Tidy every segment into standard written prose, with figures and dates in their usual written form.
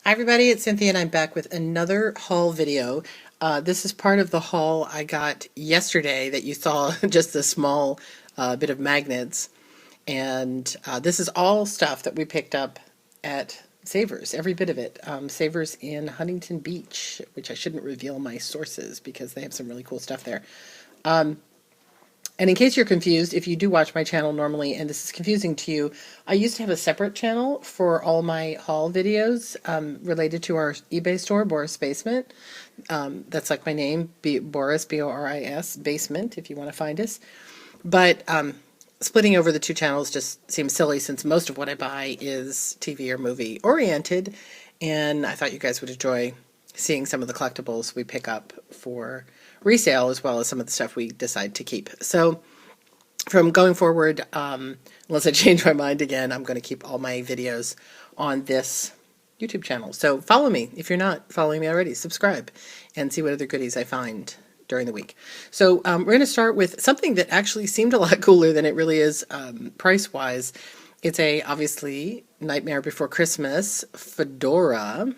Hi everybody, it's Cynthia and I'm back with another haul video. This is part of the haul I got yesterday that you saw just a small bit of magnets. And this is all stuff that we picked up at Savers, every bit of it. Savers in Huntington Beach, which I shouldn't reveal my sources because they have some really cool stuff there. And in case you're confused, if you do watch my channel normally and this is confusing to you, I used to have a separate channel for all my haul videos related to our eBay store, Boris Basement. That's like my name, Boris, B-O-R-I-S, Basement, if you want to find us. But splitting over the two channels just seems silly since most of what I buy is TV or movie oriented. And I thought you guys would enjoy seeing some of the collectibles we pick up for resale as well as some of the stuff we decide to keep. So from going forward, unless I change my mind again, I'm going to keep all my videos on this YouTube channel. So follow me. If you're not following me already, subscribe and see what other goodies I find during the week. So we're going to start with something that actually seemed a lot cooler than it really is price-wise. It's obviously Nightmare Before Christmas fedora.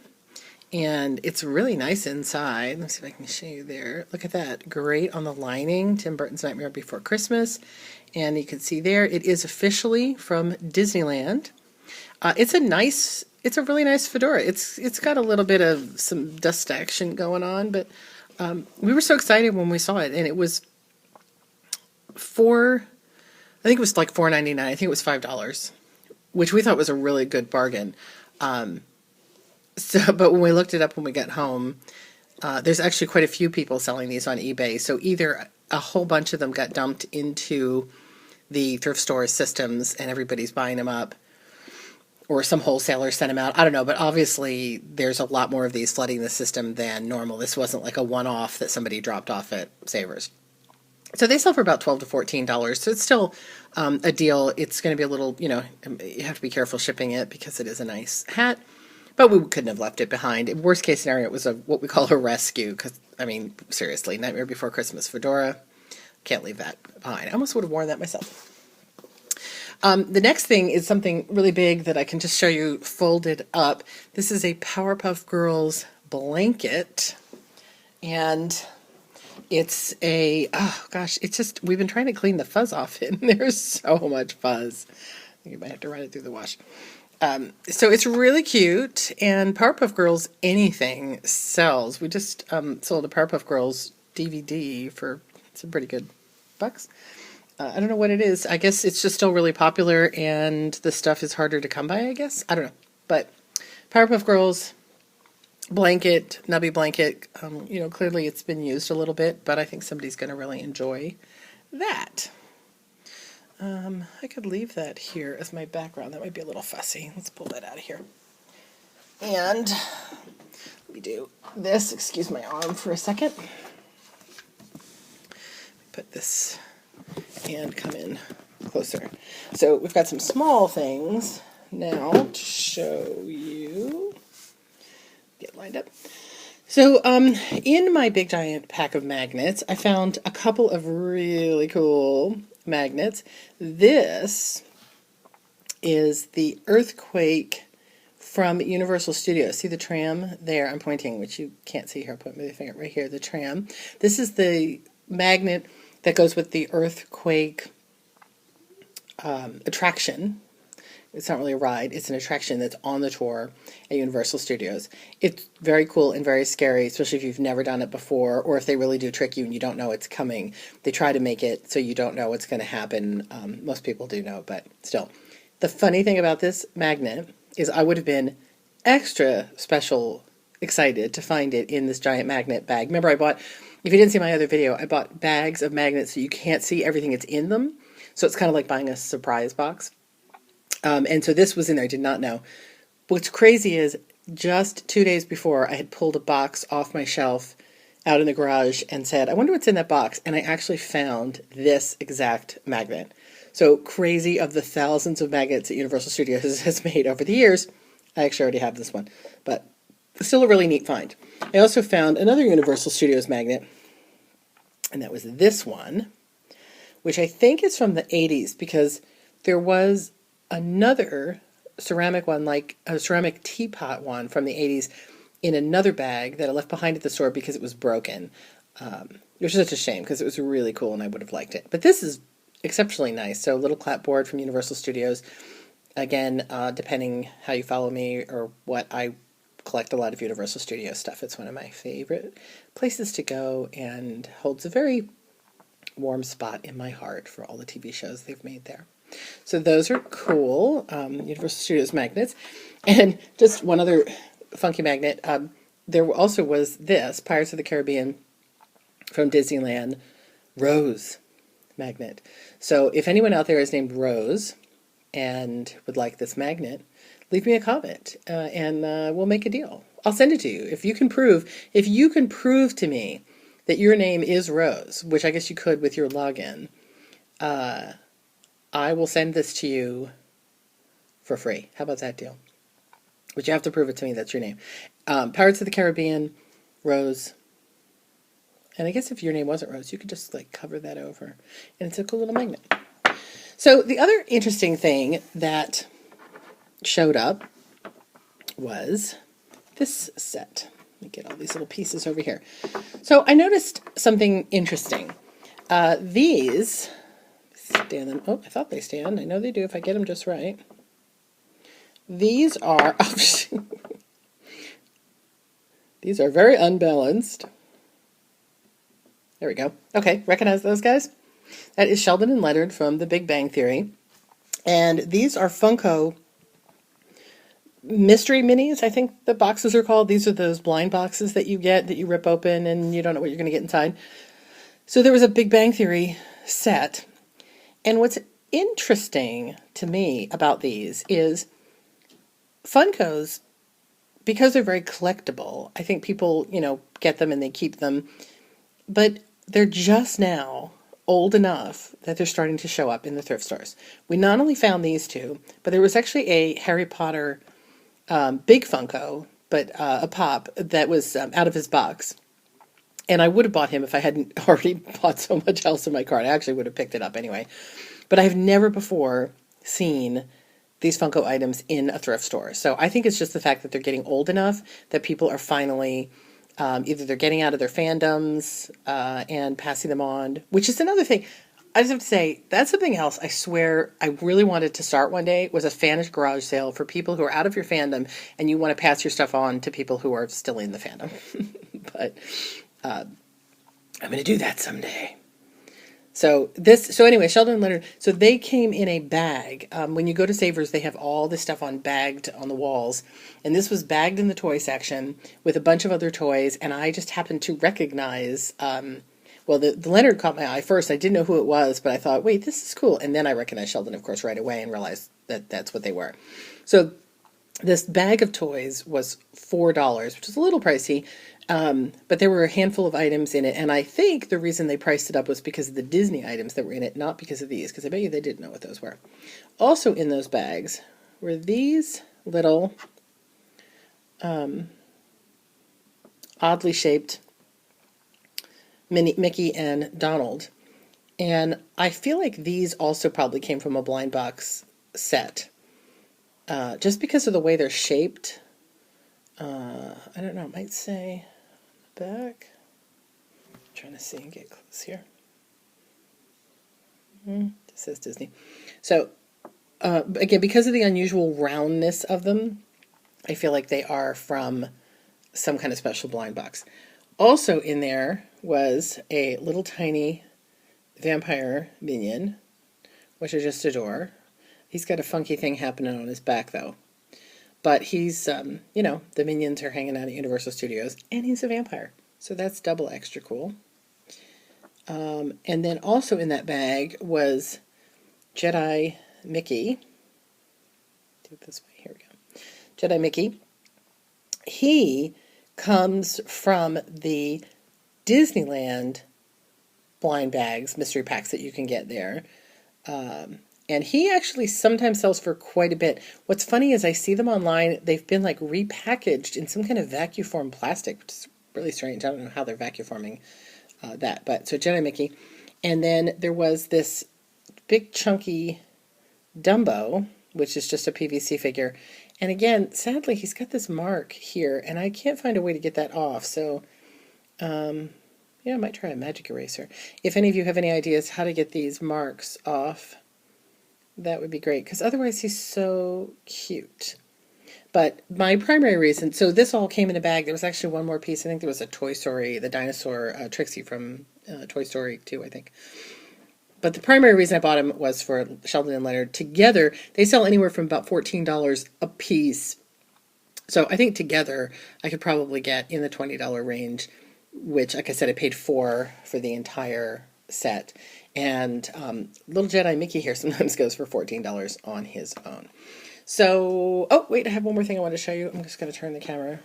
And it's really nice inside. Let me see if I can show you there. Look at that. Great on the lining. Tim Burton's Nightmare Before Christmas. And you can see there, it is officially from Disneyland. It's a really nice fedora. It's got a little bit of some dust action going on, but we were so excited when we saw it. And it was I think it was like $4.99. I think it was $5, which we thought was a really good bargain. But when we looked it up when we got home, there's actually quite a few people selling these on eBay. So either a whole bunch of them got dumped into the thrift store systems and everybody's buying them up, or some wholesalers sent them out. I don't know, but obviously there's a lot more of these flooding the system than normal. This wasn't like a one-off that somebody dropped off at Savers. So they sell for about $12 to $14. So it's still a deal. It's going to be a little, you have to be careful shipping it because it is a nice hat. But we couldn't have left it behind. In worst case scenario, it was what we call a rescue. Because, I mean, seriously, Nightmare Before Christmas fedora, can't leave that behind. I almost would have worn that myself. The next thing is something really big that I can just show you folded up. This is a Powerpuff Girls blanket. And it's we've been trying to clean the fuzz off it. And there's so much fuzz. I think you might have to run it through the wash. So it's really cute, and Powerpuff Girls anything sells. We just sold a Powerpuff Girls DVD for some pretty good bucks. I don't know what it is. I guess it's just still really popular, and the stuff is harder to come by, I guess. I don't know. But Powerpuff Girls blanket, nubby blanket, clearly it's been used a little bit, but I think somebody's going to really enjoy that. I could leave that here as my background. That might be a little fussy. Let's pull that out of here. And let me do this. Excuse my arm for a second. Put this and come in closer. So we've got some small things now to show you. Get lined up. So in my big giant pack of magnets, I found a couple of really cool magnets. This is the Earthquake from Universal Studios. See the tram there? I'm pointing, which you can't see here. I'll put my finger right here, the tram. This is the magnet that goes with the Earthquake attraction. It's not really a ride. It's an attraction that's on the tour at Universal Studios. It's very cool and very scary, especially if you've never done it before, or if they really do trick you and you don't know it's coming. They try to make it so you don't know what's going to happen. Most people do know, but still. The funny thing about this magnet is I would have been extra special excited to find it in this giant magnet bag. Remember, if you didn't see my other video, I bought bags of magnets so you can't see everything that's in them. So it's kind of like buying a surprise box. And so this was in there. I did not know. What's crazy is just 2 days before I had pulled a box off my shelf out in the garage and said, I wonder what's in that box. And I actually found this exact magnet. So crazy, of the thousands of magnets that Universal Studios has made over the years, I actually already have this one. But still a really neat find. I also found another Universal Studios magnet. And that was this one, which I think is from the 80s because there was another ceramic one, like a ceramic teapot one from the 80s, in another bag that I left behind at the store because it was broken, which is such a shame because it was really cool and I would have liked it. But this is exceptionally nice. So, little clapboard from Universal Studios. Again, depending how you follow me or what, I collect a lot of Universal Studios stuff. It's one of my favorite places to go and holds a very warm spot in my heart for all the TV shows they've made there. So those are cool, Universal Studios magnets. And just one other funky magnet, there also was this Pirates of the Caribbean from Disneyland Rose magnet. So if anyone out there is named Rose and would like this magnet, leave me a comment and we'll make a deal. I'll send it to you. If you can prove to me that your name is Rose, which I guess you could with your login, I will send this to you for free. How about that deal? But you have to prove it to me that's your name. Pirates of the Caribbean, Rose. And I guess if your name wasn't Rose, you could just like cover that over. And it's a cool little magnet. So the other interesting thing that showed up was this set. Let me get all these little pieces over here. So I noticed something interesting. These stand them. Oh, I thought they stand. I know they do if I get them just right. These are these are very unbalanced. There we go. Okay, recognize those guys? That is Sheldon and Leonard from The Big Bang Theory. And these are Funko Mystery Minis, I think the boxes are called. These are those blind boxes that you get that you rip open and you don't know what you're going to get inside. So there was a Big Bang Theory set. And what's interesting to me about these is Funkos, because they're very collectible, I think people, get them and they keep them. But they're just now old enough that they're starting to show up in the thrift stores. We not only found these two, but there was actually a Harry Potter big Funko, but a pop that was out of his box. And I would have bought him if I hadn't already bought so much else in my cart. I actually would have picked it up anyway. But I've never before seen these Funko items in a thrift store. So I think it's just the fact that they're getting old enough that people are finally, either they're getting out of their fandoms and passing them on, which is another thing. I just have to say, that's something else I swear I really wanted to start one day, was a fanish garage sale for people who are out of your fandom and you want to pass your stuff on to people who are still in the fandom. But I'm going to do that someday. So anyway, Sheldon and Leonard, so they came in a bag. When you go to Savers, they have all this stuff bagged on the walls. And this was bagged in the toy section with a bunch of other toys. And I just happened to recognize, the Leonard caught my eye first. I didn't know who it was, but I thought, wait, this is cool. And then I recognized Sheldon, of course, right away and realized that that's what they were. So this bag of toys was $4, which is a little pricey. But there were a handful of items in it, and I think the reason they priced it up was because of the Disney items that were in it, not because of these, because I bet you they didn't know what those were. Also in those bags were these little oddly shaped Mickey and Donald, and I feel like these also probably came from a blind box set, just because of the way they're shaped. I don't know, it might say back. I'm trying to see and get close here. It says Disney. So, again, because of the unusual roundness of them, I feel like they are from some kind of special blind box. Also in there was a little tiny vampire minion, which I just adore. He's got a funky thing happening on his back, though. But he's, the minions are hanging out at Universal Studios, and he's a vampire. So that's double extra cool. And then also in that bag was Jedi Mickey. Do it this way. Here we go. Jedi Mickey. He comes from the Disneyland blind bags, mystery packs that you can get there. And he actually sometimes sells for quite a bit. What's funny is I see them online. They've been like repackaged in some kind of vacuum form plastic, which is really strange. I don't know how they're vacuum forming that. But so Jedi Mickey. And then there was this big chunky Dumbo. which is just a PVC figure. And again, sadly, he's got this mark here, and I can't find a way to get that off. So, yeah, I might try a magic eraser. If any of you have any ideas how to get these marks off, that would be great, because otherwise he's so cute. But my primary reason, so this all came in a bag. There was actually one more piece. I think there was a Toy Story, the dinosaur Trixie from Toy Story 2, I think. But the primary reason I bought them was for Sheldon and Leonard. Together, they sell anywhere from about $14 a piece. So I think together I could probably get in the $20 range, which, like I said, I paid $4 for the entire set. And Little Jedi Mickey here sometimes goes for $14 on his own. So, oh, wait, I have one more thing I want to show you. I'm just going to turn the camera.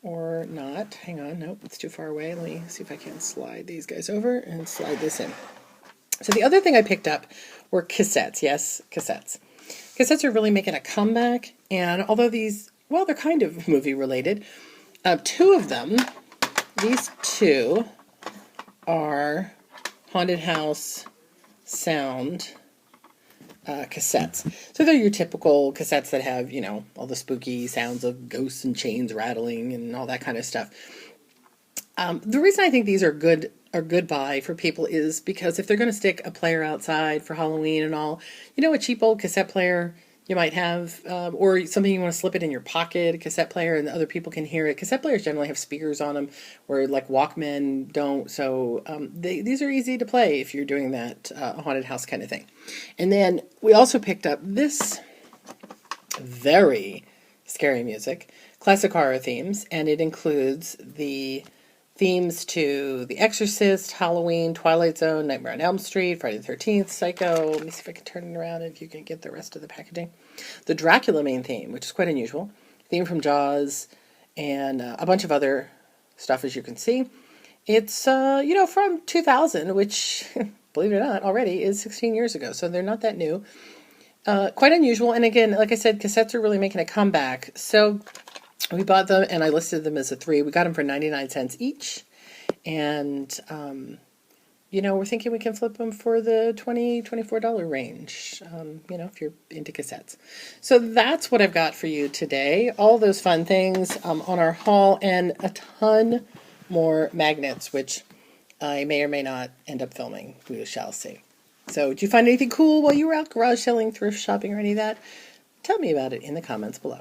Or not. Hang on. Nope, it's too far away. Let me see if I can slide these guys over and slide this in. So the other thing I picked up were cassettes. Yes, cassettes. Cassettes are really making a comeback. And although these, well, they're kind of movie related. Two of them, these two, are haunted house sound cassettes. So they're your typical cassettes that have, you know, all the spooky sounds of ghosts and chains rattling and all that kind of stuff. The reason I think these are good buy for people is because if they're going to stick a player outside for Halloween and all, you know, a cheap old cassette player you might have, or something you want to slip it in your pocket, a cassette player, and other people can hear it. Cassette players generally have speakers on them, where like Walkmen don't. So these are easy to play if you're doing that haunted house kind of thing. And then we also picked up this very scary music, classic horror themes, and it includes the themes to The Exorcist, Halloween, Twilight Zone, Nightmare on Elm Street, Friday the 13th, Psycho. Let me see if I can turn it around and if you can get the rest of the packaging. The Dracula main theme, which is quite unusual. Theme from Jaws, and a bunch of other stuff, as you can see. It's, you know, from 2000, which, believe it or not, already is 16 years ago, so they're not that new. Quite unusual, and again, like I said, cassettes are really making a comeback. So we bought them, and I listed them as a 3. We got them for 99 cents each. And, you know, we're thinking we can flip them for the $20, $24 range, you know, if you're into cassettes. So that's what I've got for you today. All those fun things on our haul, and a ton more magnets, which I may or may not end up filming. We shall see. So did you find anything cool while you were out garage selling, thrift shopping, or any of that? Tell me about it in the comments below.